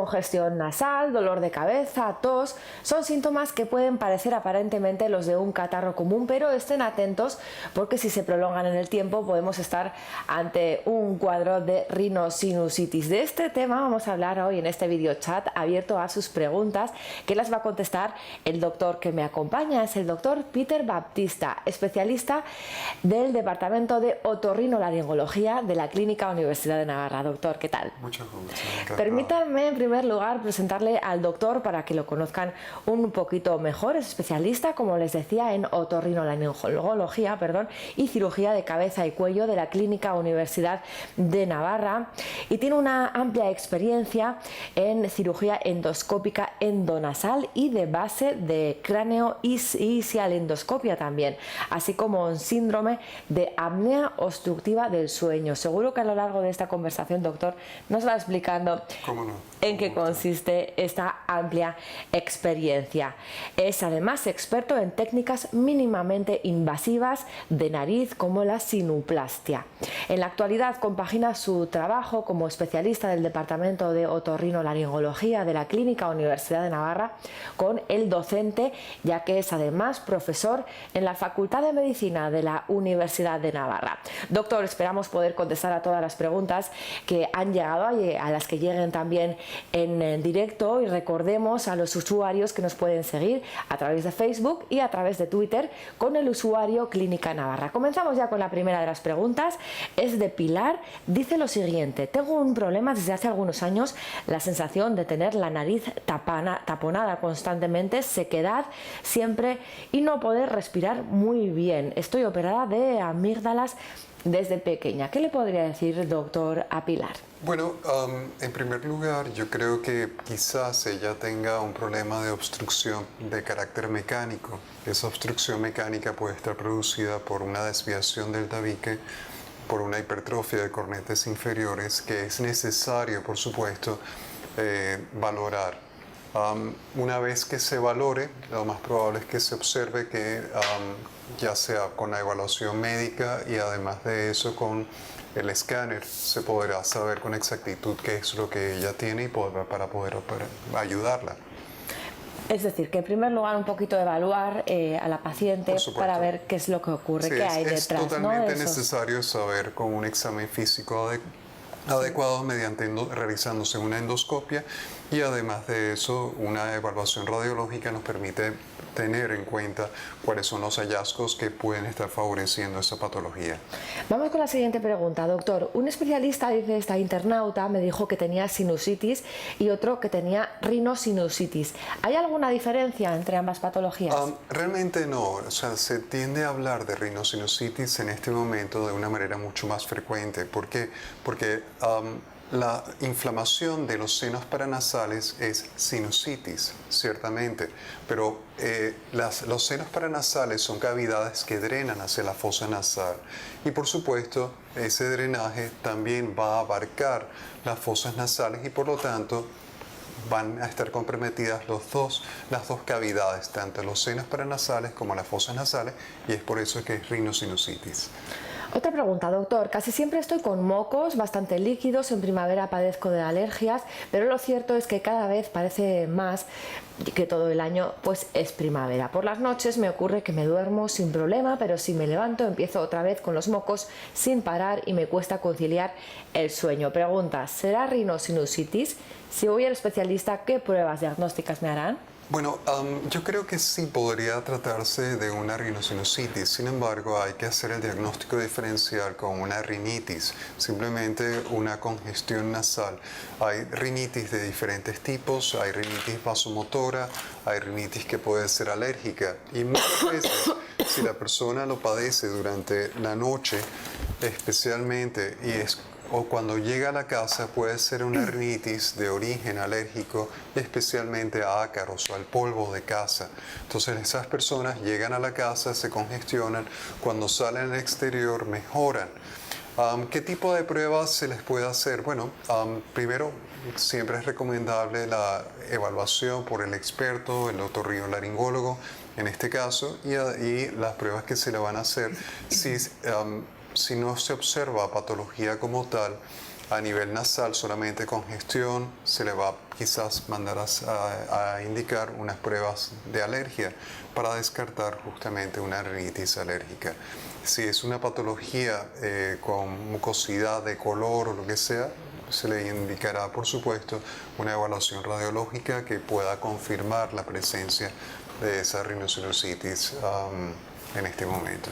congestión nasal, dolor de cabeza, tos, son síntomas que pueden parecer aparentemente los de un catarro común, pero estén atentos porque si se prolongan en el tiempo podemos estar ante un cuadro de rinosinusitis. De este tema vamos a hablar hoy en este video chat abierto a sus preguntas, que las va a contestar el doctor que me acompaña. Es el doctor Peter Baptista, especialista del Departamento de Otorrinolaringología de la Clínica Universidad de Navarra. Doctor, ¿qué tal? Mucho gusto. Permítanme en primer lugar presentarle al doctor para que lo conozcan un poquito mejor. Es especialista, como les decía, en otorrinolaringología y cirugía de cabeza y cuello de la Clínica Universidad de Navarra y tiene una amplia experiencia en cirugía endoscópica endonasal y de base de cráneo y cialendoscopia también, así como en síndrome de apnea obstructiva del sueño. Seguro que a lo largo de esta conversación, doctor, nos va explicando en qué consiste esta amplia experiencia. Es además experto en técnicas mínimamente invasivas de nariz como la sinuplastia. En la actualidad compagina su trabajo como especialista del Departamento de Otorrinolaringología de la Clínica Universidad de Navarra con el docente, ya que es además profesor en la Facultad de Medicina de la Universidad de Navarra. Doctor, esperamos poder contestar a todas las preguntas que han llegado, a las que lleguen también en directo, y recordemos a los usuarios que nos pueden seguir a través de Facebook y a través de Twitter con el usuario Clínica Navarra. Comenzamos ya con la primera de las preguntas. Es de Pilar. Dice lo siguiente: tengo un problema desde hace algunos años, la sensación de tener la nariz taponada constantemente, sequedad siempre y no poder respirar muy bien. Estoy operada de amígdalas desde pequeña. ¿Qué le podría decir, doctor, a Pilar? Bueno, en primer lugar, yo creo que quizás ella tenga un problema de obstrucción de carácter mecánico. Esa obstrucción mecánica puede estar producida por una desviación del tabique, por una hipertrofia de cornetes inferiores, que es necesario, por supuesto, valorar. Una vez que se valore, lo más probable es que se observe que ya sea con la evaluación médica y además de eso con el escáner, se podrá saber con exactitud qué es lo que ella tiene y para poder ayudarla. Es decir, que en primer lugar un poquito evaluar a la paciente para ver qué es lo que ocurre, sí, qué hay detrás. Es totalmente necesario saber con un examen físico adecuado realizándose una endoscopia, y además de eso una evaluación radiológica nos permite tener en cuenta cuáles son los hallazgos que pueden estar favoreciendo esa patología. Vamos con la siguiente pregunta, doctor. Un especialista, dice esta internauta, me dijo que tenía sinusitis y otro que tenía rinosinusitis. ¿Hay alguna diferencia entre ambas patologías? Realmente no. O sea, se tiende a hablar de rinosinusitis en este momento de una manera mucho más frecuente. ¿Por qué? Porque la inflamación de los senos paranasales es sinusitis, ciertamente, pero los senos paranasales son cavidades que drenan hacia la fosa nasal, y por supuesto ese drenaje también va a abarcar las fosas nasales y por lo tanto van a estar comprometidas las dos cavidades, tanto los senos paranasales como las fosas nasales, y es por eso que es rinosinusitis. Otra pregunta, doctor. Casi siempre estoy con mocos bastante líquidos, en primavera padezco de alergias, pero lo cierto es que cada vez parece más que todo el año pues es primavera. Por las noches me ocurre que me duermo sin problema, pero si me levanto empiezo otra vez con los mocos sin parar y me cuesta conciliar el sueño. Pregunta, ¿será rinosinusitis? Si voy al especialista, ¿qué pruebas diagnósticas me harán? Bueno, yo creo que sí podría tratarse de una rinosinusitis. Sin embargo, hay que hacer el diagnóstico diferencial con una rinitis, simplemente una congestión nasal. Hay rinitis de diferentes tipos, hay rinitis vasomotora, hay rinitis que puede ser alérgica, y muchas veces si la persona lo padece durante la noche especialmente o cuando llega a la casa, puede ser una rinitis de origen alérgico, especialmente a ácaros o al polvo de casa. Entonces esas personas llegan a la casa, se congestionan, cuando salen al exterior mejoran. ¿Qué tipo de pruebas se les puede hacer? Bueno, primero siempre es recomendable la evaluación por el experto, el otorrinolaringólogo en este caso, y las pruebas que se le van a hacer si no se observa patología como tal, A nivel nasal, solamente congestión, se le va quizás mandar a indicar unas pruebas de alergia para descartar justamente una rinitis alérgica. Si es una patología con mucosidad de color o lo que sea, se le indicará, por supuesto, una evaluación radiológica que pueda confirmar la presencia de esa rhinosinusitis en este momento.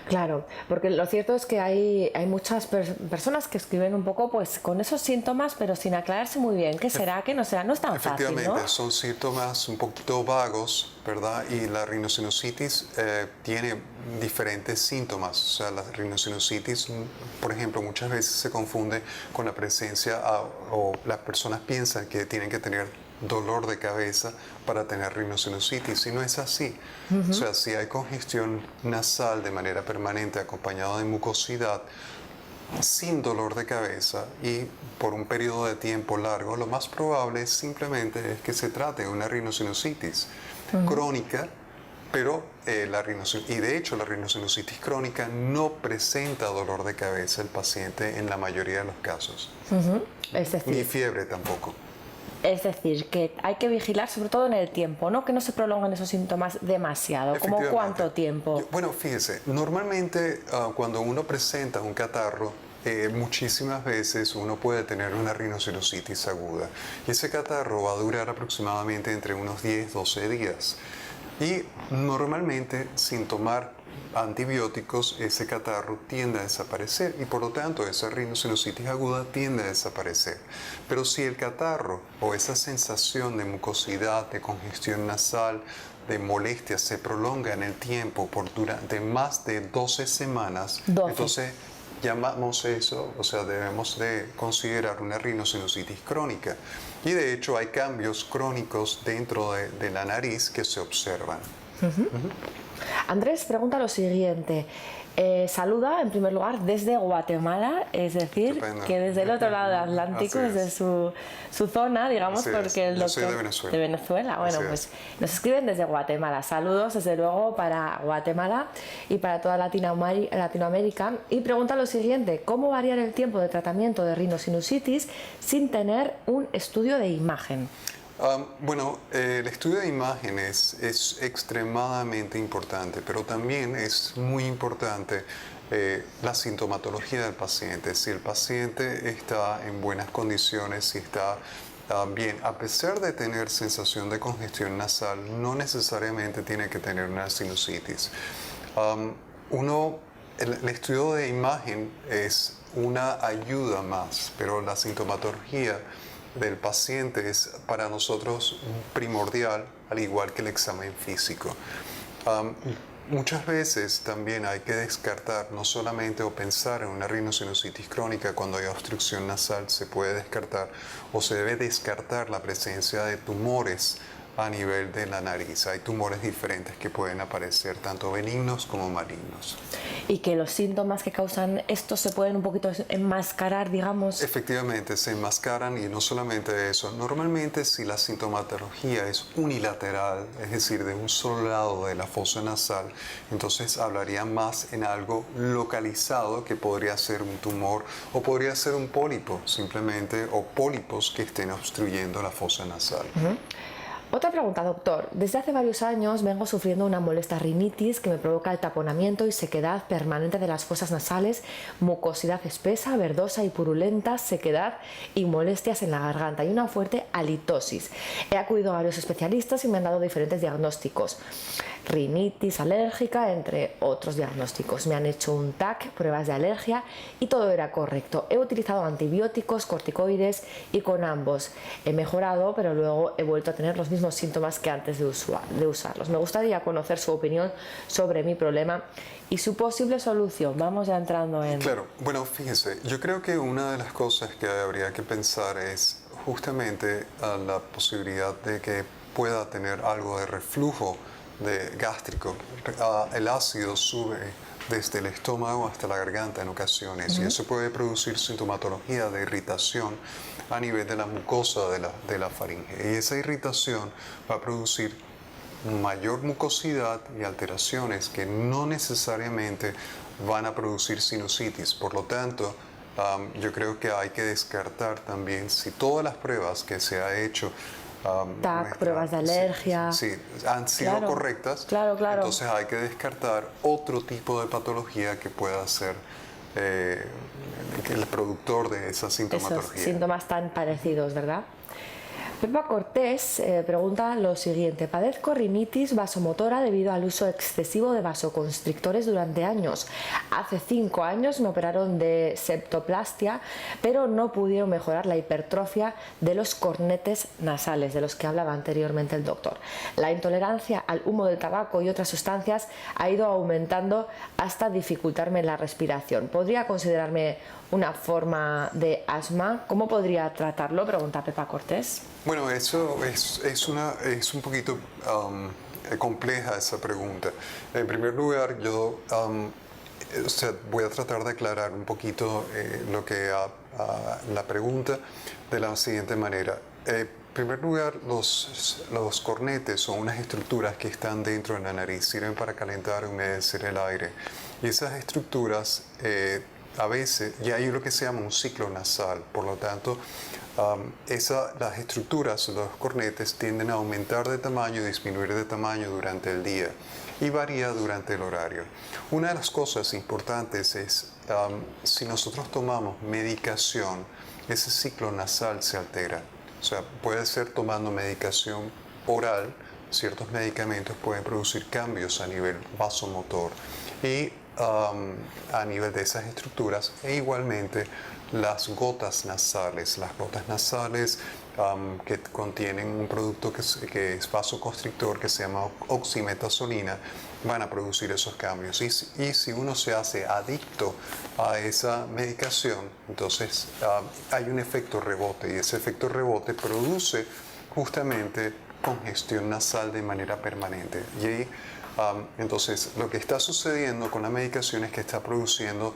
Claro, porque lo cierto es que hay muchas personas que escriben un poco pues con esos síntomas, pero sin aclararse muy bien qué será, qué no será. No es tan fácil, ¿no? Efectivamente, son síntomas un poquito vagos, ¿verdad? Y la rhinosinusitis tiene diferentes síntomas. O sea, la rhinosinusitis, por ejemplo, muchas veces se confunde con la presencia o las personas piensan que tienen que tener dolor de cabeza para tener rhinosinusitis, y no es así. O sea, si hay congestión nasal de manera permanente acompañada de mucosidad, sin dolor de cabeza y por un periodo de tiempo largo, lo más probable simplemente es que se trate de una rhinosinusitis crónica, pero y de hecho la rhinosinusitis crónica no presenta dolor de cabeza el paciente en la mayoría de los casos. Es decir, Ni fiebre tampoco. Es decir, que hay que vigilar sobre todo en el tiempo, ¿no? Que no se prolonguen esos síntomas demasiado. ¿Cómo cuánto tiempo? Bueno, fíjese, normalmente cuando uno presenta un catarro, muchísimas veces uno puede tener una rhinosinusitis aguda. Y ese catarro va a durar aproximadamente entre unos 10-12 días. Y normalmente, sin tomar antibióticos, ese catarro tiende a desaparecer y por lo tanto esa rhinosinusitis aguda tiende a desaparecer. Pero si el catarro o esa sensación de mucosidad, de congestión nasal, de molestia se prolonga en el tiempo durante más de 12 semanas, 12. Entonces llamamos eso, o sea, debemos de considerar una rhinosinusitis crónica. Y de hecho hay cambios crónicos dentro de la nariz que se observan. Andrés pregunta lo siguiente. Saluda en primer lugar desde Guatemala, es decir, Estupendo. que desde el otro lado del Atlántico, desde su zona, digamos, Así porque el Yo doctor soy de Venezuela. de Venezuela. Bueno, Así pues nos escriben desde Guatemala. Saludos desde luego para Guatemala y para toda Latinoamérica. Y pregunta lo siguiente: ¿cómo variar el tiempo de tratamiento de rhinosinusitis sin tener un estudio de imagen? Bueno, el estudio de imágenes es extremadamente importante, pero también es muy importante la sintomatología del paciente. Si el paciente está en buenas condiciones, si está bien, a pesar de tener sensación de congestión nasal, no necesariamente tiene que tener una sinusitis. El estudio de imagen es una ayuda más, pero la sintomatología del paciente es para nosotros primordial, al igual que el examen físico. Muchas veces también hay que descartar, no solamente o pensar en una rhinosinusitis crónica cuando hay obstrucción nasal, se puede descartar o se debe descartar la presencia de tumores a nivel de la nariz. Hay tumores diferentes que pueden aparecer, tanto benignos como malignos. Y que los síntomas que causan esto se pueden un poquito enmascarar, digamos. Efectivamente, se enmascaran y no solamente eso. Normalmente si la sintomatología es unilateral, es decir, de un solo lado de la fosa nasal, entonces hablaría más en algo localizado que podría ser un tumor o podría ser un pólipo simplemente, o pólipos que estén obstruyendo la fosa nasal. Otra pregunta, doctor. Desde hace varios años vengo sufriendo una molesta rinitis que me provoca el taponamiento y sequedad permanente de las fosas nasales, mucosidad espesa, verdosa y purulenta, sequedad y molestias en la garganta y una fuerte halitosis. He acudido a varios especialistas y me han dado diferentes diagnósticos. Rinitis alérgica, entre otros diagnósticos. Me han hecho un TAC, pruebas de alergia y todo era correcto. He utilizado antibióticos, corticoides y con ambos he mejorado, pero luego he vuelto a tener los mismos síntomas que antes de usarlos. Me gustaría conocer su opinión sobre mi problema y su posible solución. Vamos ya entrando en... Claro, bueno, fíjese, yo creo que una de las cosas que habría que pensar es justamente la posibilidad de que pueda tener algo de reflujo gástrico. El ácido sube desde el estómago hasta la garganta en ocasiones y eso puede producir sintomatología de irritación a nivel de la mucosa de la faringe. Y esa irritación va a producir mayor mucosidad y alteraciones que no necesariamente van a producir sinusitis. Por lo tanto, yo creo que hay que descartar también si todas las pruebas que se ha hecho TAC, pruebas de alergia. sí, han sido Claro, correctas, claro. entonces hay que descartar otro tipo de patología que pueda ser el productor de esa sintomatología. Esos síntomas tan parecidos, ¿verdad? Pepa Cortés pregunta lo siguiente: padezco rinitis vasomotora debido al uso excesivo de vasoconstrictores durante años. Hace 5 años me operaron de septoplastia, pero no pudieron mejorar la hipertrofia de los cornetes nasales, de los que hablaba anteriormente el doctor. La intolerancia al humo del tabaco y otras sustancias ha ido aumentando hasta dificultarme la respiración. ¿Podría considerarme una forma de asma? ¿Cómo podría tratarlo?, pregunta Pepa Cortés. Bueno, eso es un poquito compleja esa pregunta. En primer lugar, yo voy a tratar de aclarar un poquito la pregunta de la siguiente manera. En primer lugar, los cornetes son unas estructuras que están dentro de la nariz, sirven para calentar y humedecer el aire. Y esas estructuras a veces, y hay lo que se llama un ciclo nasal, por lo tanto, las estructuras, los cornetes, tienden a aumentar de tamaño y disminuir de tamaño durante el día y varía durante el horario. Una de las cosas importantes es, si nosotros tomamos medicación, ese ciclo nasal se altera. O sea, puede ser tomando medicación oral, ciertos medicamentos pueden producir cambios a nivel vasomotor y a nivel de esas estructuras, e igualmente las gotas nasales que contienen un producto que es vasoconstrictor, que se llama oximetazolina, van a producir esos cambios. Y si uno se hace adicto a esa medicación, entonces hay un efecto rebote, y ese efecto rebote produce justamente congestión nasal de manera permanente. Y entonces, lo que está sucediendo con la medicación es que está produciendo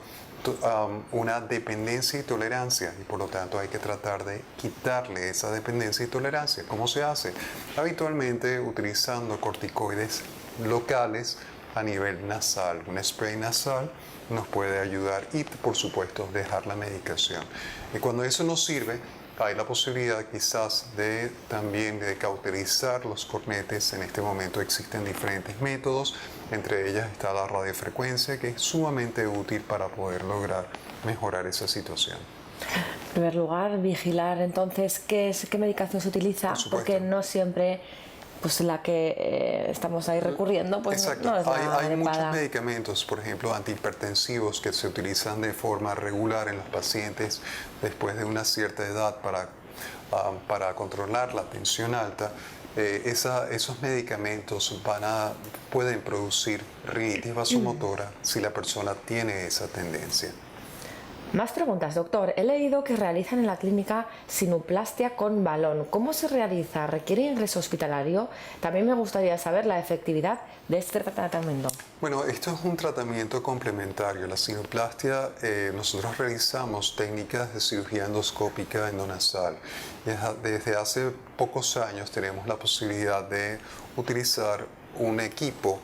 una dependencia y tolerancia, y por lo tanto hay que tratar de quitarle esa dependencia y tolerancia. ¿Cómo se hace? Habitualmente utilizando corticoides locales a nivel nasal. Un spray nasal nos puede ayudar, y por supuesto dejar la medicación. Y cuando eso no sirve, hay la posibilidad quizás también de cauterizar los cornetes. En este momento existen diferentes métodos, entre ellas está la radiofrecuencia, que es sumamente útil para poder lograr mejorar esa situación. En primer lugar, vigilar entonces qué medicación se utiliza, porque no siempre pues la que estamos ahí recurriendo pues exacto. No es la hay muchos adecuada. medicamentos, por ejemplo antihipertensivos, que se utilizan de forma regular en los pacientes después de una cierta edad para controlar la tensión alta. Esos medicamentos pueden producir rinitis vasomotora si la persona tiene esa tendencia. Más preguntas, doctor. He leído que realizan en la clínica sinuplastia con balón. ¿Cómo se realiza? ¿Requiere ingreso hospitalario? También me gustaría saber la efectividad de este tratamiento. Bueno, esto es un tratamiento complementario. La sinuplastia, nosotros realizamos técnicas de cirugía endoscópica endonasal. Desde hace pocos años tenemos la posibilidad de utilizar un equipo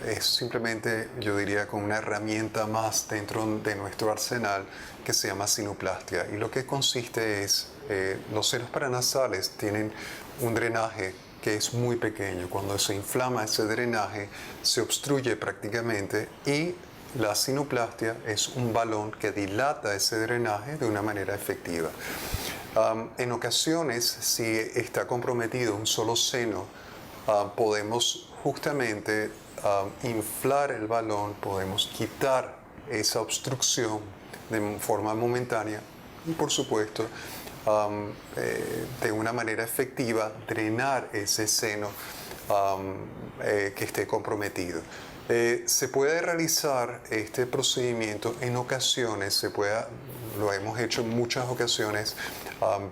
es simplemente, yo diría, con una herramienta más dentro de nuestro arsenal, que se llama sinuplastia. Y lo que consiste es, los senos paranasales tienen un drenaje que es muy pequeño. Cuando se inflama ese drenaje, se obstruye prácticamente, y la sinuplastia es un balón que dilata ese drenaje de una manera efectiva. En ocasiones, si está comprometido un solo seno, podemos justamente inflar el balón, podemos quitar esa obstrucción de forma momentánea y, por supuesto, de una manera efectiva, drenar ese seno que esté comprometido. Se puede realizar este procedimiento en ocasiones, lo hemos hecho en muchas ocasiones,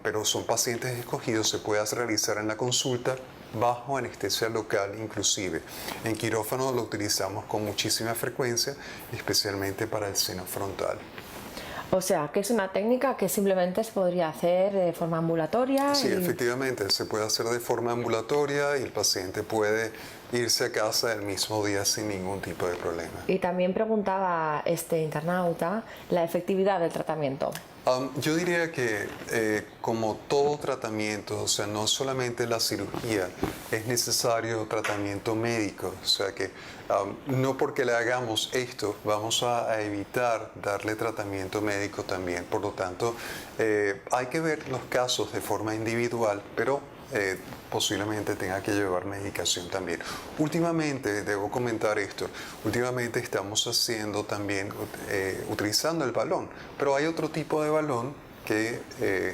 pero son pacientes escogidos, se puede realizar en la consulta bajo anestesia local inclusive. En quirófano lo utilizamos con muchísima frecuencia, especialmente para el seno frontal. O sea, que es una técnica que simplemente se podría hacer de forma ambulatoria. Sí, efectivamente, se puede hacer de forma ambulatoria y el paciente puede irse a casa el mismo día sin ningún tipo de problema. Y también preguntaba este internauta la efectividad del tratamiento. Yo diría que como todo tratamiento, o sea, no solamente la cirugía, es necesario tratamiento médico, o sea que no porque le hagamos esto vamos a evitar darle tratamiento médico también. Por lo tanto, hay que ver los casos de forma individual, pero posiblemente tenga que llevar medicación también. Últimamente, debo comentar esto, últimamente estamos haciendo también, utilizando el balón, pero hay otro tipo de balón que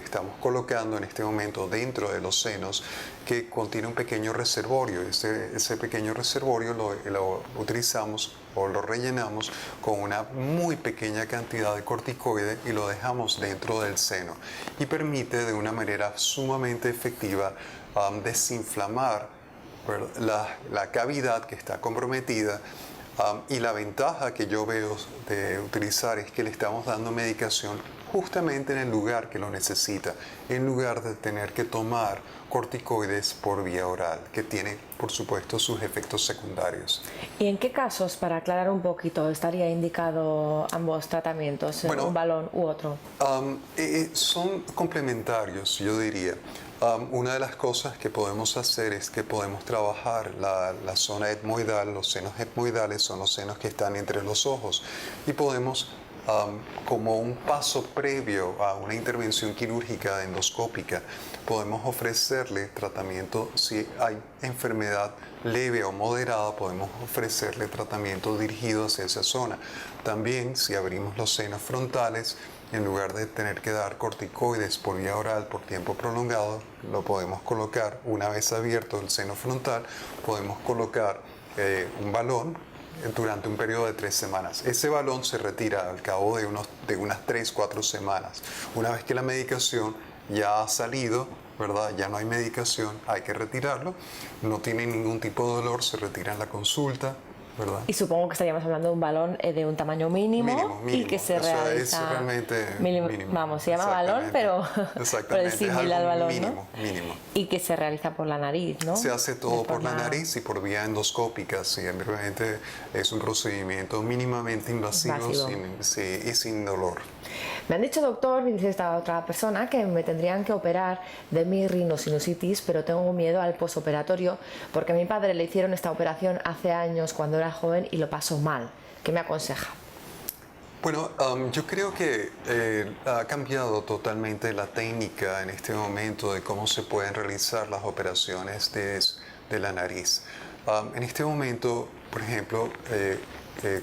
estamos colocando en este momento dentro de los senos que contiene un pequeño reservorio. Ese pequeño reservorio lo utilizamos o lo rellenamos con una muy pequeña cantidad de corticoide y lo dejamos dentro del seno y permite de una manera sumamente efectiva desinflamar la cavidad que está comprometida. Y la ventaja que yo veo de utilizar es que le estamos dando medicación justamente en el lugar que lo necesita, en lugar de tener que tomar corticoides por vía oral, que tiene, por supuesto, sus efectos secundarios. ¿Y en qué casos, para aclarar un poquito, estaría indicado ambos tratamientos, Bueno, un balón u otro? Son complementarios, yo diría. Una de las cosas que podemos hacer es que podemos trabajar la zona etmoidal. Los senos etmoidales son los senos que están entre los ojos y podemos, como un paso previo a una intervención quirúrgica endoscópica, podemos ofrecerle tratamiento. Si hay enfermedad leve o moderada, podemos ofrecerle tratamiento dirigido hacia esa zona. También, si abrimos los senos frontales, en lugar de tener que dar corticoides por vía oral por tiempo prolongado, lo podemos colocar una vez abierto el seno frontal, podemos colocar un balón durante un periodo de 3 semanas. Ese balón se retira al cabo de unas 3-4 semanas. Una vez que la medicación ya ha salido, ¿verdad? Ya no hay medicación, hay que retirarlo. No tiene ningún tipo de dolor, se retira en la consulta, ¿verdad? Y supongo que estaríamos hablando de un balón de un tamaño mínimo, y que se realiza... Es realmente mínimo. Vamos, se llama balón, pero es similar al balón, mínimo, ¿no? mínimo. Y que se realiza por la nariz, ¿no? Se hace todo por la nariz y por vía endoscópica. Simplemente es un procedimiento mínimamente invasivo y sin dolor. Me han dicho, doctor, dice esta otra persona, que me tendrían que operar de mi rinosinusitis, pero tengo miedo al posoperatorio porque a mi padre le hicieron esta operación hace años cuando era joven y lo pasó mal. ¿Qué me aconseja? Bueno, yo creo que ha cambiado totalmente la técnica en este momento de cómo se pueden realizar las operaciones de la nariz. En este momento, por ejemplo,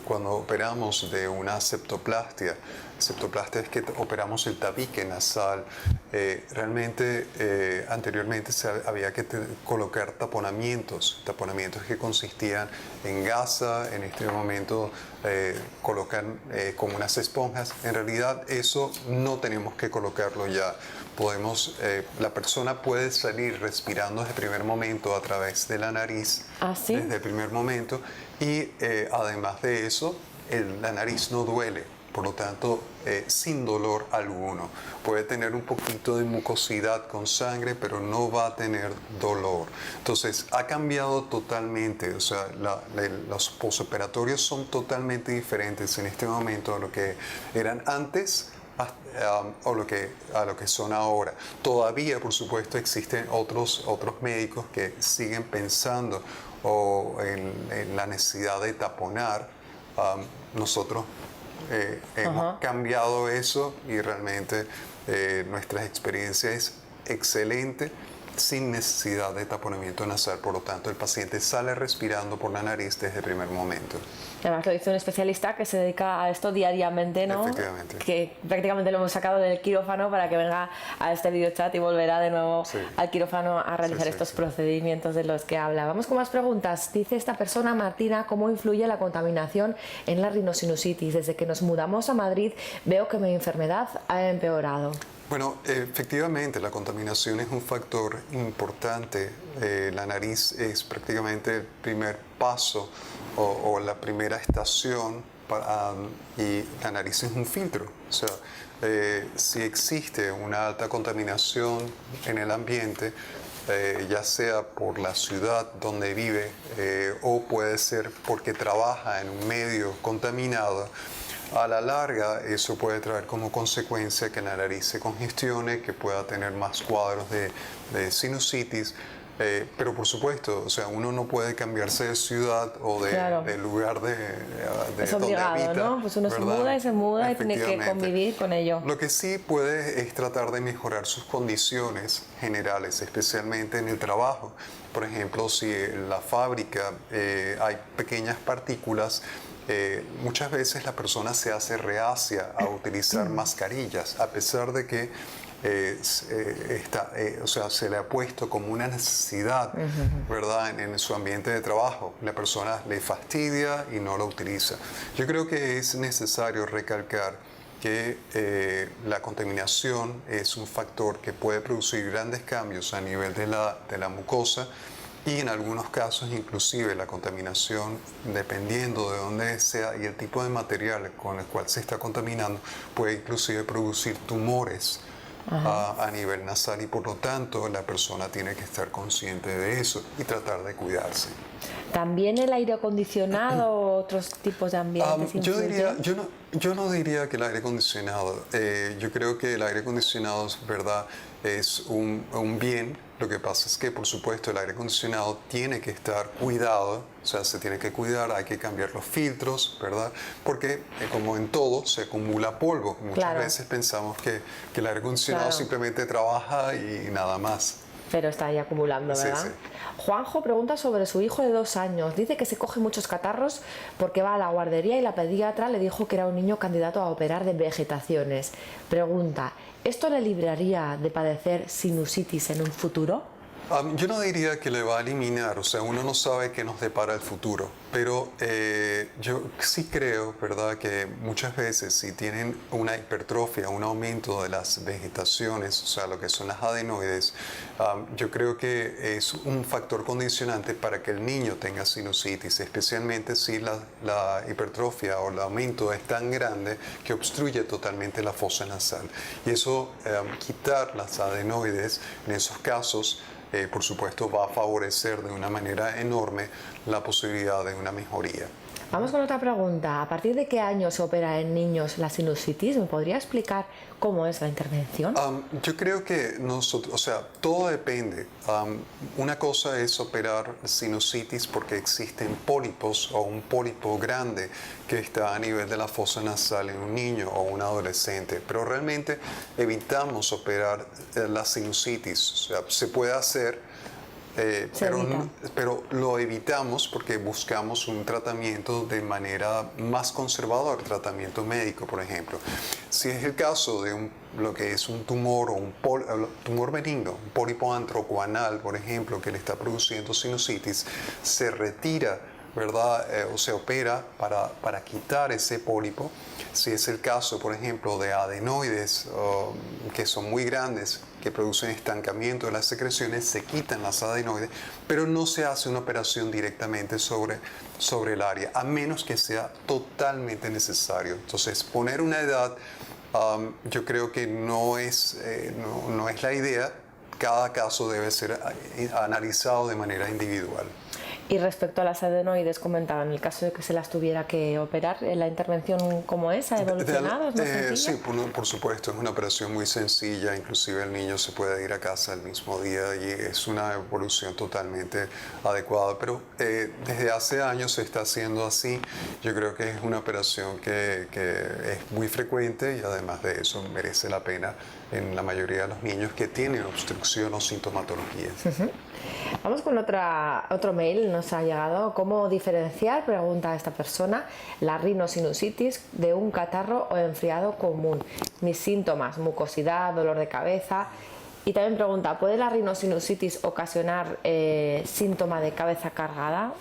cuando operamos de una septoplastia es que operamos el tabique nasal. Realmente anteriormente había que colocar taponamientos que consistían en gasa. En este momento colocan con unas esponjas. En realidad eso no tenemos que colocarlo ya. La persona puede salir respirando desde el primer momento a través de la nariz. ¿Ah, sí? Desde el primer momento. Y además de eso, la nariz no duele. Por lo tanto, sin dolor alguno. Puede tener un poquito de mucosidad con sangre, pero no va a tener dolor. Entonces, ha cambiado totalmente. O sea, los posoperatorios son totalmente diferentes en este momento a lo que eran antes a lo que son ahora. Todavía, por supuesto, existen otros médicos que siguen pensando en la necesidad de taponar. Nosotros hemos cambiado eso y realmente nuestra experiencia es excelente, sin necesidad de taponamiento nasal. Por lo tanto, el paciente sale respirando por la nariz desde el primer momento. Además lo dice un especialista que se dedica a esto diariamente, ¿no? Efectivamente. Que prácticamente lo hemos sacado del quirófano para que venga a este videochat y volverá de nuevo al quirófano a realizar estos procedimientos de los que habla. Vamos con más preguntas. Dice esta persona, Martina, ¿cómo influye la contaminación en la rinosinusitis? Desde que nos mudamos a Madrid veo que mi enfermedad ha empeorado. Bueno, efectivamente la contaminación es un factor importante. La nariz es prácticamente el primer paso o la primera estación y la nariz es un filtro. O sea, si existe una alta contaminación en el ambiente, ya sea por la ciudad donde vive o puede ser porque trabaja en un medio contaminado, a la larga eso puede traer como consecuencia que la nariz se congestione, que pueda tener más cuadros de sinusitis. Pero por supuesto, o sea, uno no puede cambiarse de ciudad o Claro. de lugar Es donde obligado, habita, ¿no? Pues uno se ¿verdad? muda y se muda y tiene que Efectivamente. convivir con ello. Lo que sí puede es tratar de mejorar sus condiciones generales, especialmente en el trabajo. Por ejemplo, si en la fábrica hay pequeñas partículas, muchas veces la persona se hace reacia a utilizar mascarillas, a pesar de que o sea, se le ha puesto como una necesidad, ¿verdad? En su ambiente de trabajo. La persona le fastidia y no lo utiliza. Yo creo que es necesario recalcar que la contaminación es un factor que puede producir grandes cambios a nivel de la mucosa y en algunos casos inclusive la contaminación, dependiendo de dónde sea y el tipo de material con el cual se está contaminando, puede inclusive producir tumores a nivel nasal y por lo tanto la persona tiene que estar consciente de eso y tratar de cuidarse. ¿También el aire acondicionado o otros tipos de ambientes influyen? Yo no diría que el aire acondicionado. Yo creo que el aire acondicionado, ¿verdad? Es un bien. Lo que pasa es que, por supuesto, el aire acondicionado tiene que estar cuidado, o sea, se tiene que cuidar, hay que cambiar los filtros, ¿verdad? Porque, como en todo, se acumula polvo. Muchas veces pensamos que el aire acondicionado simplemente trabaja y nada más. Pero está ahí acumulando, ¿verdad? Sí. Juanjo pregunta sobre su hijo de 2 años. Dice que se coge muchos catarros porque va a la guardería y la pediatra le dijo que era un niño candidato a operar de vegetaciones. Pregunta, ¿esto le libraría de padecer sinusitis en un futuro? Yo no diría que le va a eliminar, o sea, uno no sabe qué nos depara el futuro, pero yo sí creo, ¿verdad?, que muchas veces si tienen una hipertrofia, un aumento de las vegetaciones, o sea, lo que son las adenoides, yo creo que es un factor condicionante para que el niño tenga sinusitis, especialmente si la hipertrofia o el aumento es tan grande que obstruye totalmente la fosa nasal. Y eso, quitar las adenoides, en esos casos, por supuesto, va a favorecer de una manera enorme la posibilidad de una mejoría. Vamos con otra pregunta. ¿A partir de qué año se opera en niños la sinusitis? ¿Me podría explicar cómo es la intervención? Yo creo que nosotros, o sea, todo depende. Una cosa es operar sinusitis porque existen pólipos o un pólipo grande que está a nivel de la fosa nasal en un niño o un adolescente, pero realmente evitamos operar la sinusitis. O sea, se puede hacer. Pero lo evitamos porque buscamos un tratamiento de manera más conservadora, tratamiento médico, por ejemplo. Si es el caso de lo que es un tumor o un tumor benigno, un pólipo antrocoanal, por ejemplo, que le está produciendo sinusitis, se retira, ¿verdad? O se opera para quitar ese pólipo. Si es el caso, por ejemplo, de adenoides que son muy grandes, que producen estancamiento de las secreciones, se quitan las adenoides, pero no se hace una operación directamente sobre el área, a menos que sea totalmente necesario. Entonces, poner una edad, yo creo que no es la idea. Cada caso debe ser analizado de manera individual. Y respecto a las adenoides, comentaba, en el caso de que se las tuviera que operar, ¿la intervención cómo es? ¿Ha evolucionado? ¿Es más sencilla? Sí, por supuesto, es una operación muy sencilla, inclusive el niño se puede ir a casa el mismo día y es una evolución totalmente adecuada, pero desde hace años se está haciendo así. Yo creo que es una operación que es muy frecuente y además de eso merece la pena en la mayoría de los niños que tienen obstrucción o sintomatología. Vamos con otro mail, nos ha llegado. ¿Cómo diferenciar, pregunta esta persona, la rinosinusitis de un catarro o enfriado común? Mis síntomas, mucosidad, dolor de cabeza. Y también pregunta, ¿puede la rinosinusitis ocasionar síntoma de cabeza cargada?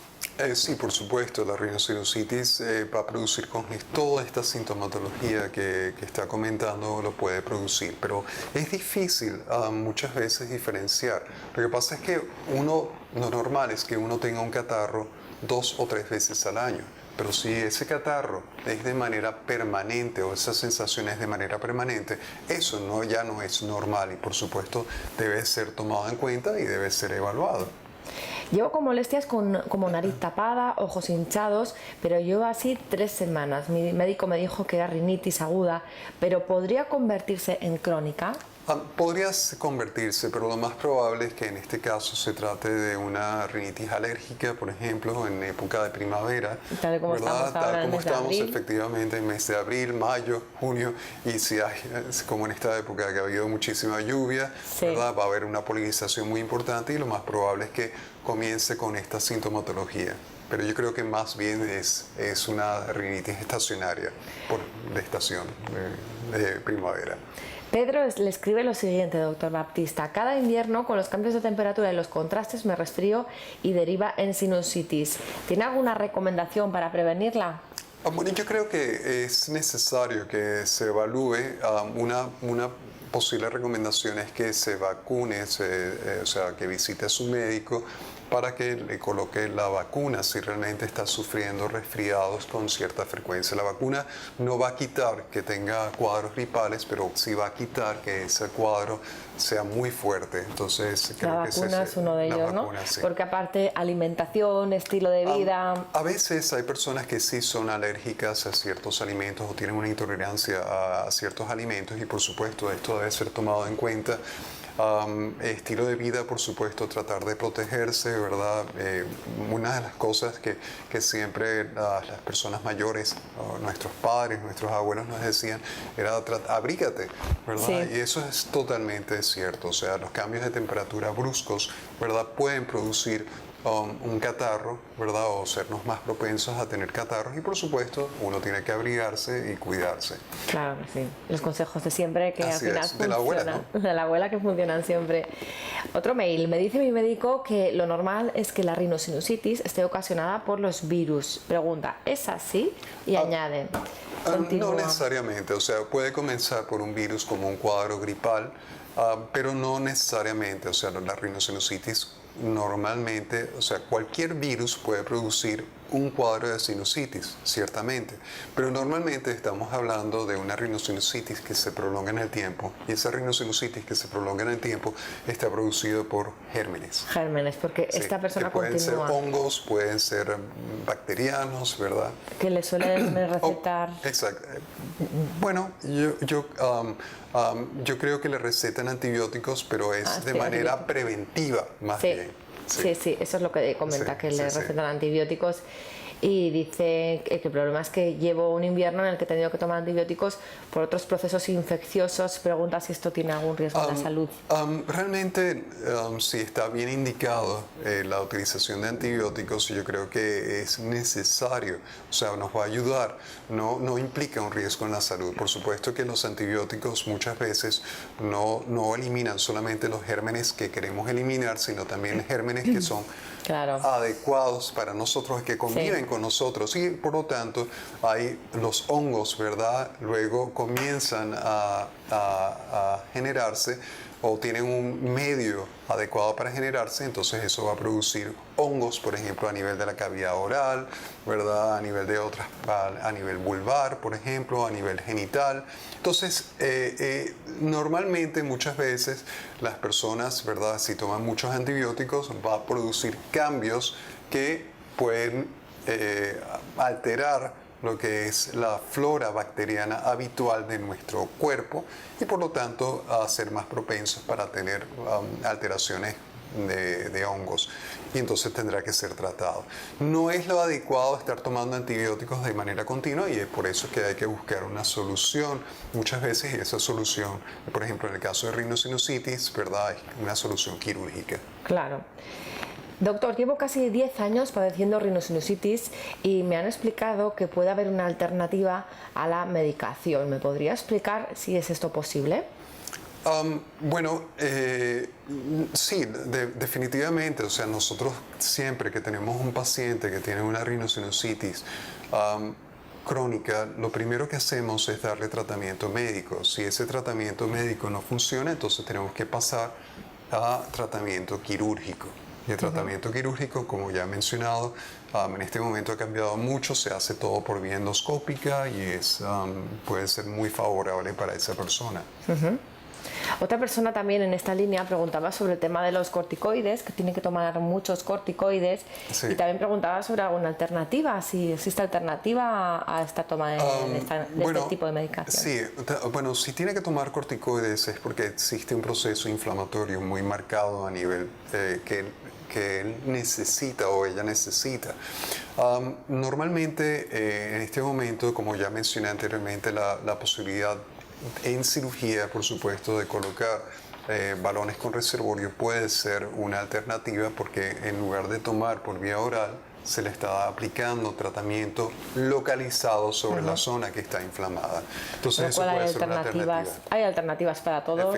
Sí, por supuesto, la rinosinusitis va a producir toda esta sintomatología que está comentando, lo puede producir, pero es difícil muchas veces diferenciar. Lo que pasa es que lo normal es que uno tenga un catarro 2 o 3 veces al año. Pero si ese catarro es de manera permanente o esa sensación es de manera permanente, eso ya no es normal y por supuesto debe ser tomado en cuenta y debe ser evaluado. Llevo con molestias como nariz tapada, ojos hinchados, pero llevo así 3 semanas. Mi médico me dijo que era rinitis aguda, pero ¿podría convertirse en crónica? Podría convertirse, pero lo más probable es que en este caso se trate de una rinitis alérgica, por ejemplo, en época de primavera. Tal como ¿verdad? estamos ahora Tal en el como mes de estamos abril. efectivamente en el mes de abril, mayo, junio, y si hay, como en esta época que ha habido muchísima lluvia, Sí. ¿verdad? Va a haber una polinización muy importante y lo más probable es que comience con esta sintomatología. Pero yo creo que más bien es una rinitis estacionaria, de estación, de primavera. Pedro le escribe lo siguiente, doctor Baptista. Cada invierno, con los cambios de temperatura y los contrastes, me resfrío y deriva en sinusitis. ¿Tiene alguna recomendación para prevenirla? Bueno, yo creo que es necesario que se evalúe. Una posible recomendación es que se vacune, o sea, que visite a su médico para que le coloque la vacuna si realmente está sufriendo resfriados con cierta frecuencia. La vacuna no va a quitar que tenga cuadros gripales, pero sí va a quitar que ese cuadro sea muy fuerte. Entonces, creo La vacuna es uno de ellos, ¿no? Sí. Porque aparte, alimentación, estilo de vida... A veces hay personas que sí son alérgicas a ciertos alimentos o tienen una intolerancia a ciertos alimentos y por supuesto esto debe ser tomado en cuenta. Estilo de vida, por supuesto, tratar de protegerse, ¿verdad? Una de las cosas que siempre las personas mayores, nuestros padres, nuestros abuelos nos decían era abrígate, ¿verdad? Sí. Y eso es totalmente cierto, o sea, los cambios de temperatura bruscos, ¿verdad? Pueden producir un catarro, ¿verdad? O sernos más propensos a tener catarros y por supuesto uno tiene que abrigarse y cuidarse. Claro que sí. Los consejos de siempre que Así al final es, de la abuela, funcionan. ¿no? De la abuela que funcionan siempre. Otro mail. Me dice mi médico que lo normal es que la rhinosinusitis esté ocasionada por los virus. Pregunta, ¿es así? Y añade. No Continúa. necesariamente, o sea, puede comenzar por un virus como un cuadro gripal, pero no necesariamente, o sea, la rhinosinusitis normalmente, o sea, cualquier virus puede producir un cuadro de sinusitis, ciertamente, pero normalmente estamos hablando de una rhinosinusitis que se prolonga en el tiempo y esa rhinosinusitis que se prolonga en el tiempo está producido por gérmenes. Gérmenes, porque Sí, esta persona que pueden continúa. ser hongos, pueden ser bacterianos, ¿verdad? Que le suelen recetar. Exacto. Bueno, yo creo que le recetan antibióticos, pero es de sí, manera antibióticos. preventiva, más Sí, bien. sí, eso es lo que comenta, Sí, que sí, le sí. recetan antibióticos y dice que el problema es que llevo un invierno en el que he tenido que tomar antibióticos por otros procesos infecciosos. Pregunta si esto tiene algún riesgo en la salud. Realmente, si está bien indicado la utilización de antibióticos, yo creo que es necesario, o sea, nos va a ayudar, no implica un riesgo en la salud. Por supuesto que los antibióticos muchas veces no eliminan solamente los gérmenes que queremos eliminar, sino también gérmenes que son Claro. adecuados para nosotros, que conviven con nosotros y por lo tanto hay los hongos, ¿verdad? Luego comienzan a generarse o tienen un medio adecuado para generarse, entonces eso va a producir hongos, por ejemplo, a nivel de la cavidad oral, ¿verdad? A nivel de otras, a nivel vulvar, por ejemplo, a nivel genital. Entonces, normalmente muchas veces las personas, ¿verdad? Si toman muchos antibióticos, va a producir cambios que pueden alterar lo que es la flora bacteriana habitual de nuestro cuerpo y por lo tanto a ser más propensos para tener alteraciones de hongos y entonces tendrá que ser tratado. No es lo adecuado estar tomando antibióticos de manera continua y es por eso que hay que buscar una solución muchas veces y esa solución, por ejemplo en el caso de rhinosinusitis, ¿verdad? Es una solución quirúrgica. Claro. Doctor, llevo casi 10 años padeciendo rhinosinusitis y me han explicado que puede haber una alternativa a la medicación. ¿Me podría explicar si es esto posible? Bueno, sí, definitivamente. O sea, nosotros siempre que tenemos un paciente que tiene una rhinosinusitis crónica, lo primero que hacemos es darle tratamiento médico. Si ese tratamiento médico no funciona, entonces tenemos que pasar a tratamiento quirúrgico. Y el tratamiento quirúrgico, como ya he mencionado, en este momento ha cambiado mucho, se hace todo por vía endoscópica y puede ser muy favorable para esa persona. Otra persona también en esta línea preguntaba sobre el tema de los corticoides, que tiene que tomar muchos corticoides, Sí. y también preguntaba sobre alguna alternativa, si existe alternativa a esta toma de este tipo de medicación. Sí, bueno, si tiene que tomar corticoides es porque existe un proceso inflamatorio muy marcado a nivel que él necesita o ella necesita. Normalmente en este momento, como ya mencioné anteriormente, la posibilidad en cirugía, por supuesto, de colocar balones con reservorio puede ser una alternativa porque en lugar de tomar por vía oral, se le está aplicando tratamiento localizado sobre la zona que está inflamada. Entonces eso puede ser una alternativa. Hay alternativas para todo,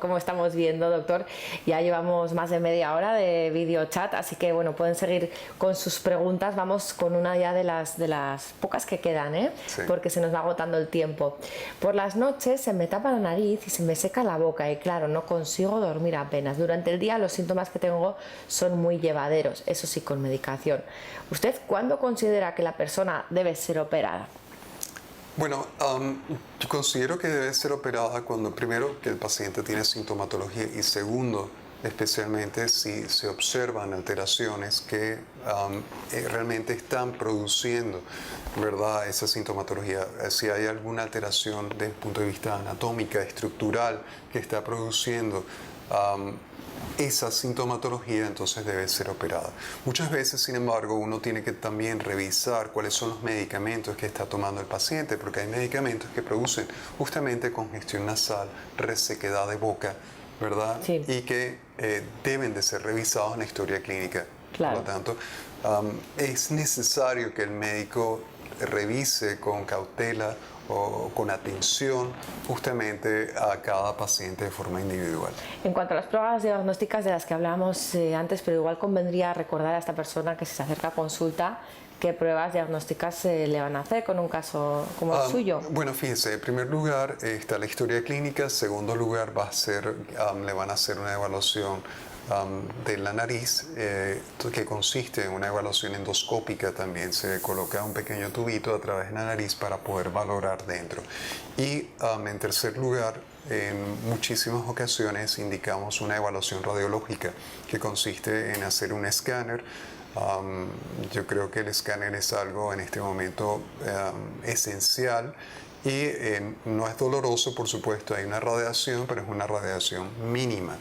como estamos viendo, doctor. Ya llevamos más de media hora de video chat, así que bueno, pueden seguir con sus preguntas. Vamos con una ya de las pocas que quedan, Sí. porque se nos va agotando el tiempo. Por las noches se me tapa la nariz y se me seca la boca y claro, no consigo dormir apenas. Durante el día los síntomas que tengo son muy llevaderos, eso sí, con medicación. ¿Usted cuándo considera que la persona debe ser operada? Bueno, yo considero que debe ser operada cuando primero que el paciente tiene sintomatología y segundo, especialmente si se observan alteraciones que realmente están produciendo, ¿verdad?, esa sintomatología. Si hay alguna alteración desde el punto de vista anatómica, estructural, que está produciendo esa sintomatología, entonces debe ser operada. Muchas veces, sin embargo, uno tiene que también revisar cuáles son los medicamentos que está tomando el paciente, porque hay medicamentos que producen justamente congestión nasal, resequedad de boca, ¿verdad? Sí. Y que deben de ser revisados en la historia clínica. Claro. Por lo tanto, es necesario que el médico revise con cautela o con atención justamente a cada paciente de forma individual. En cuanto a las pruebas diagnósticas de las que hablábamos antes, pero igual convendría recordar a esta persona que si se acerca a consulta qué pruebas diagnósticas le van a hacer con un caso como el suyo. Bueno, fíjese, en primer lugar está la historia clínica, en segundo lugar le van a hacer una evaluación de la nariz, que consiste en una evaluación endoscópica también. Se coloca un pequeño tubito a través de la nariz para poder valorar dentro. Y en tercer lugar, en muchísimas ocasiones indicamos una evaluación radiológica que consiste en hacer un escáner. Yo creo que el escáner es algo en este momento esencial y no es doloroso, por supuesto, hay una radiación, pero es una radiación mínima.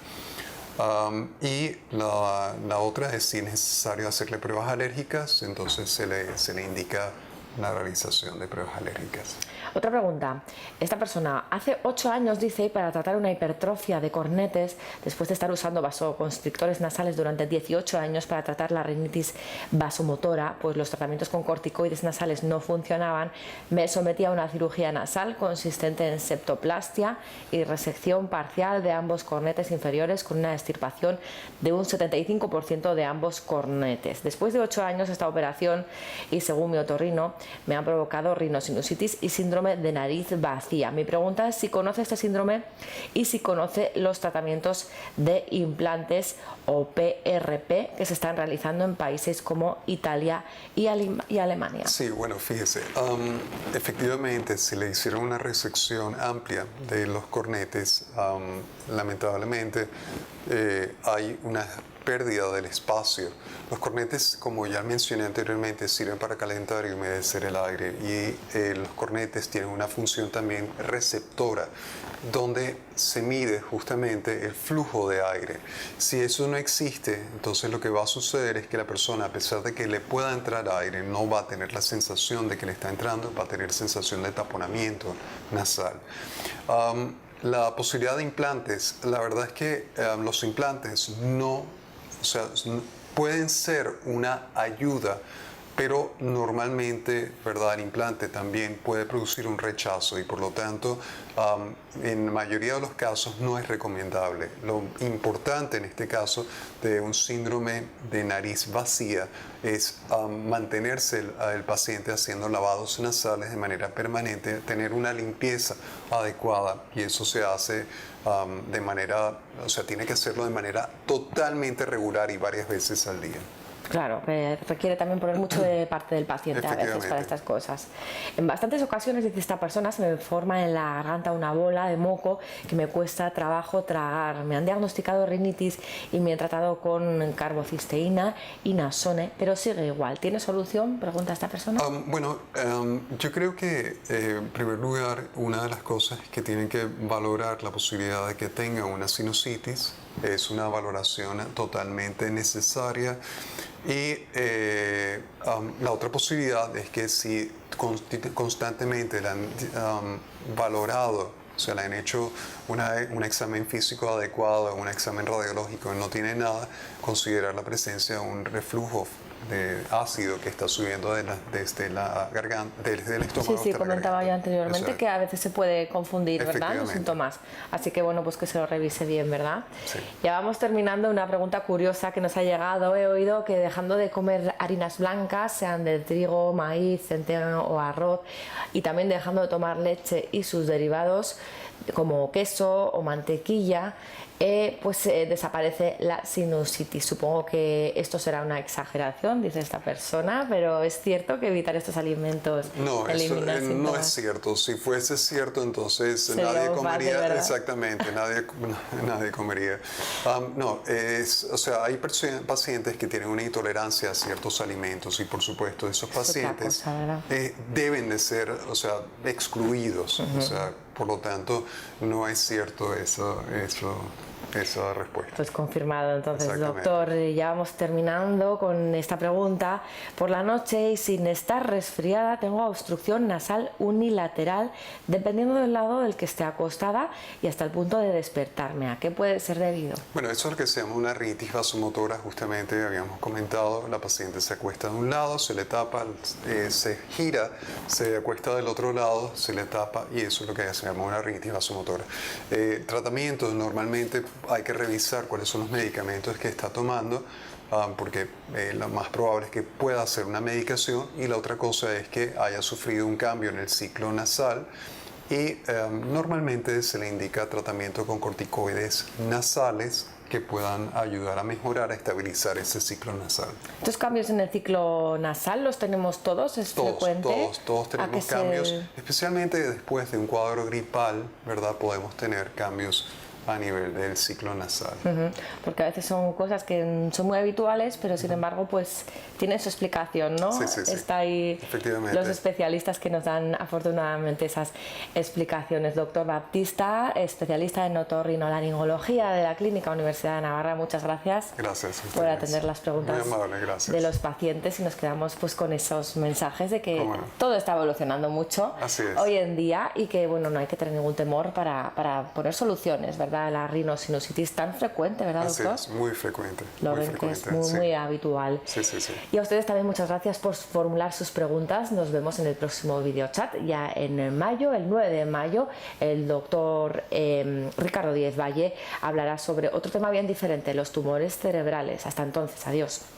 Y la otra es si es necesario hacerle pruebas alérgicas, entonces se le indica la realización de pruebas alérgicas. Otra pregunta. Esta persona hace 8 años, dice, para tratar una hipertrofia de cornetes, después de estar usando vasoconstrictores nasales durante 18 años para tratar la rinitis vasomotora, pues los tratamientos con corticoides nasales no funcionaban, me sometí a una cirugía nasal consistente en septoplastia y resección parcial de ambos cornetes inferiores con una extirpación de un 75% de ambos cornetes. Después de 8 años esta operación y según mi otorrino me ha provocado rinosinusitis y síndrome de nariz vacía. Mi pregunta es si conoce este síndrome y si conoce los tratamientos de implantes o PRP que se están realizando en países como Italia y Alemania. Sí, bueno, fíjese, efectivamente se le hicieron una resección amplia de los cornetes. Lamentablemente hay una pérdida del espacio. Los cornetes, como ya mencioné anteriormente, sirven para calentar y humedecer el aire y los cornetes tienen una función también receptora, donde se mide justamente el flujo de aire. Si eso no existe, entonces lo que va a suceder es que la persona, a pesar de que le pueda entrar aire, no va a tener la sensación de que le está entrando, va a tener sensación de taponamiento nasal. La posibilidad de implantes, la verdad es que los implantes pueden ser una ayuda pero normalmente, ¿verdad? El implante también puede producir un rechazo y por lo tanto, en la mayoría de los casos no es recomendable. Lo importante en este caso de un síndrome de nariz vacía es mantenerse el paciente haciendo lavados nasales de manera permanente, tener una limpieza adecuada y eso se hace de manera, o sea, tiene que hacerlo de manera totalmente regular y varias veces al día. Claro, requiere también poner mucho de parte del paciente a veces para estas cosas. En bastantes ocasiones, dice esta persona, se me forma en la garganta una bola de moco que me cuesta trabajo tragar. Me han diagnosticado rinitis y me he tratado con carbocisteína y nasone, pero sigue igual. ¿Tiene solución? Pregunta esta persona. Bueno, yo creo que en primer lugar una de las cosas que tienen que valorar la posibilidad de que tenga una sinusitis es una valoración totalmente necesaria. Y la otra posibilidad es que si constantemente la han valorado, o sea, le han hecho un examen físico adecuado, un examen radiológico y no tiene nada, considerar la presencia de un reflujo de ácido que está subiendo desde la garganta, desde el estómago. Sí, comentaba yo anteriormente que a veces se puede confundir, ¿verdad? Los síntomas. Así que bueno, pues que se lo revise bien, ¿verdad? Sí. Ya vamos terminando. Una pregunta curiosa que nos ha llegado. He oído que dejando de comer harinas blancas, sean de trigo, maíz, centeno o arroz, y también dejando de tomar leche y sus derivados, como queso o mantequilla, desaparece la sinusitis. Supongo que esto será una exageración, dice esta persona, pero ¿es cierto que evitar estos alimentos elimina síntomas? No es cierto. Si fuese cierto, entonces nadie comería. Fácil, exactamente, nadie comería. O sea, hay pacientes que tienen una intolerancia a ciertos alimentos y por supuesto esos pacientes deben de ser, o sea, excluidos. O sea, por lo tanto, no es cierto esa respuesta. Pues confirmado. Entonces, doctor, ya vamos terminando con esta pregunta. Por la noche y sin estar resfriada tengo obstrucción nasal unilateral dependiendo del lado del que esté acostada y hasta el punto de despertarme. ¿A qué puede ser debido? Bueno, eso es lo que se llama una rinitis vasomotora. Justamente habíamos comentado, la paciente se acuesta de un lado, se le tapa, se gira, se acuesta del otro lado, se le tapa y eso es lo que se llama una rinitis vasomotora. Tratamientos normalmente hay que revisar cuáles son los medicamentos que está tomando, porque lo más probable es que pueda hacer una medicación y la otra cosa es que haya sufrido un cambio en el ciclo nasal y normalmente se le indica tratamiento con corticoides nasales que puedan ayudar a mejorar, a estabilizar ese ciclo nasal. ¿Estos cambios en el ciclo nasal los tenemos todos? ¿Es frecuente? Todos tenemos cambios, especialmente después de un cuadro gripal, ¿verdad? Podemos tener cambios a nivel del ciclo nasal. Porque a veces son cosas que son muy habituales, pero sin embargo pues tienen su explicación, ¿no? Sí. Está ahí los especialistas que nos dan afortunadamente esas explicaciones. Doctor Baptista, especialista en otorrinolaringología de la Clínica Universidad de Navarra, muchas gracias, por atender las preguntas de los pacientes y nos quedamos pues con esos mensajes de que todo está evolucionando mucho hoy en día y que bueno, no hay que tener ningún temor para poner soluciones, ¿verdad? La rinosinusitis tan frecuente, ¿verdad, doctor? Así es, muy frecuente. Lo ven que es muy habitual. Sí. Y a ustedes también muchas gracias por formular sus preguntas. Nos vemos en el próximo videochat. Ya en mayo, el 9 de mayo, el doctor Ricardo Díez Valle hablará sobre otro tema bien diferente, los tumores cerebrales. Hasta entonces, adiós.